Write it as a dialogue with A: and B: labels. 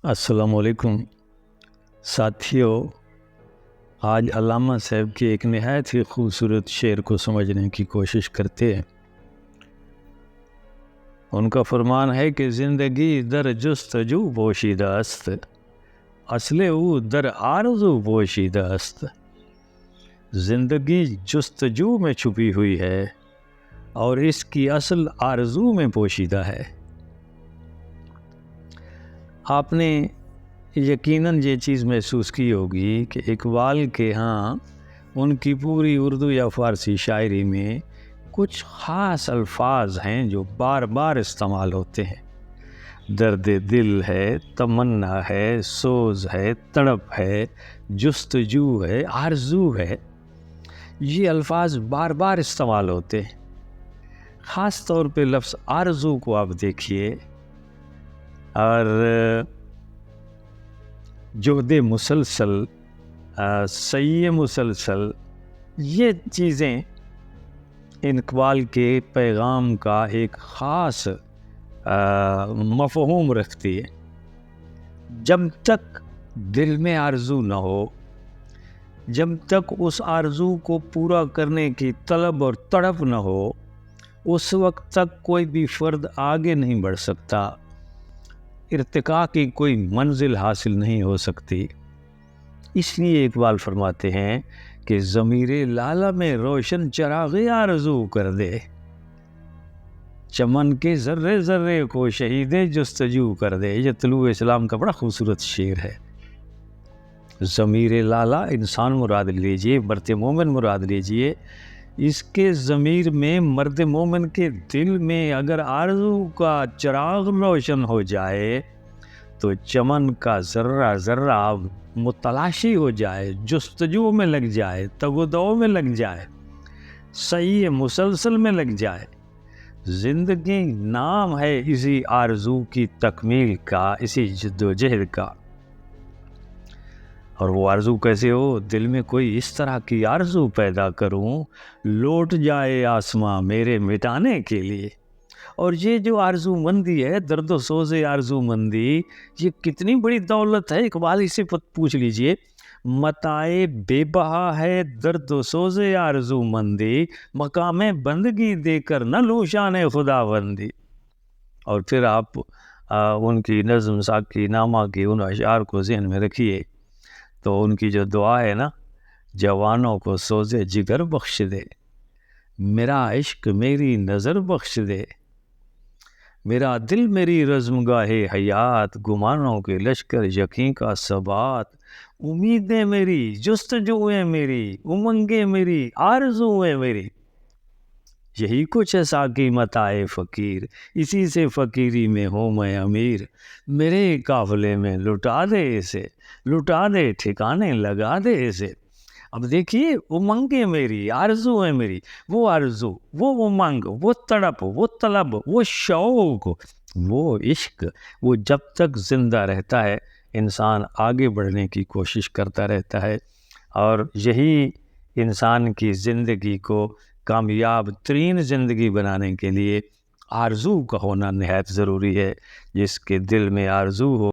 A: अस्सलाम वालेकुम साथियों। आज अल्लामा साहब के एक नहायत ही खूबसूरत शेर को समझने की कोशिश करते हैं। उनका फरमान है कि ज़िंदगी दर जुस्तजू पोशीदा است असले वो दर आरज़ू पोशीदा است। ज़िंदगी जुस्तजू में छुपी हुई है और इसकी असल आरज़ू में पोशीदा है। आपने यकीनन ये चीज़ महसूस की होगी कि इकबाल के यहाँ उनकी पूरी उर्दू या फ़ारसी शायरी में कुछ ख़ास अल्फाज हैं जो बार बार इस्तेमाल होते हैं। दर्द दिल है, तमन्ना है, सोज है, तड़प है, जुस्तजू है, आरज़ू है, ये अल्फाज बार बार इस्तेमाल होते हैं। ख़ास तौर पे लफ्ज़ आरज़ू को आप देखिए और जोदे मुसलसल, सही मुसलसल, ये चीज़ें इकबाल के पैगाम का एक ख़ास मफ़हूम रखती है। जब तक दिल में आरज़ू न हो, जब तक उस आरज़ू को पूरा करने की तलब और तड़प न हो, उस वक्त तक कोई भी फ़र्द आगे नहीं बढ़ सकता, इर्तिका की कोई मंजिल हासिल नहीं हो सकती। इसलिए इकबाल फरमाते हैं कि ज़मीरे लाला में रोशन चराग़े आरज़ू कर दे, चमन के ज़र्रे ज़र्रे को शहीदे जुस्तजू कर दे। ये तलुए इस्लाम का बड़ा खूबसूरत शेर है। ज़मीरे लाला इंसान मुराद लीजिए, मर्द मोमिन मुराद लीजिए। इसके ज़मीर में, मर्द मोमिन के दिल में अगर आरज़ू का चिराग रोशन हो जाए तो चमन का ज़र्रा ज़र्रा मुतलाशी हो जाए, जुस्तजू में लग जाए, तगोदो में लग जाए, सही मुसलसल में लग जाए। ज़िंदगी नाम है इसी आरज़ू की तकमील का, इसी जद्दोजहद का। और वो आरज़ू कैसे हो? दिल में कोई इस तरह की आरज़ू पैदा करूं, लौट जाए आसमां मेरे मिटाने के लिए। और ये जो आरज़ूमंदी है, दर्द सोज़े आरज़ूमंदी, ये कितनी बड़ी दौलत है। इकबाल इसे पूछ लीजिए। मताए बेबहा है दर्द सोज़े आरज़ूमंदी, मकामे बंदगी देकर न लूशान खुदाबंदी। और फिर आप उनकी नज़्म साकी नामा की उन अशार को ज़हन में रखिए तो उनकी जो दुआ है ना, जवानों को सोज़े जिगर बख्श दे, मेरा इश्क मेरी नज़र बख्श दे, मेरा दिल मेरी रज़्मगाहे हयात, गुमानों के लश्कर यकीन का सबात, उम्मीदें मेरी, जुस्तजुएं मेरी, उमंगें मेरी, आरज़ुएं मेरी। यही कुछ है साकी मताए फ़कीर, इसी से फ़कीरी में हूँ मैं अमीर। मेरे काफ़िले में लुटा दे इसे, लुटा दे ठिकाने लगा दे इसे। अब देखिए, उमंगें मेरी, आरज़ुएं मेरी, वो आरज़ू, वो उमंग, वो तड़प, वो तलब, वो शौक़, वो इश्क, वो जब तक ज़िंदा रहता है इंसान आगे बढ़ने की कोशिश करता रहता है। और यही इंसान की ज़िंदगी को कामयाब तरीन ज़िंदगी बनाने के लिए आरज़ू का होना निहायत ज़रूरी है। जिसके दिल में आरज़ू हो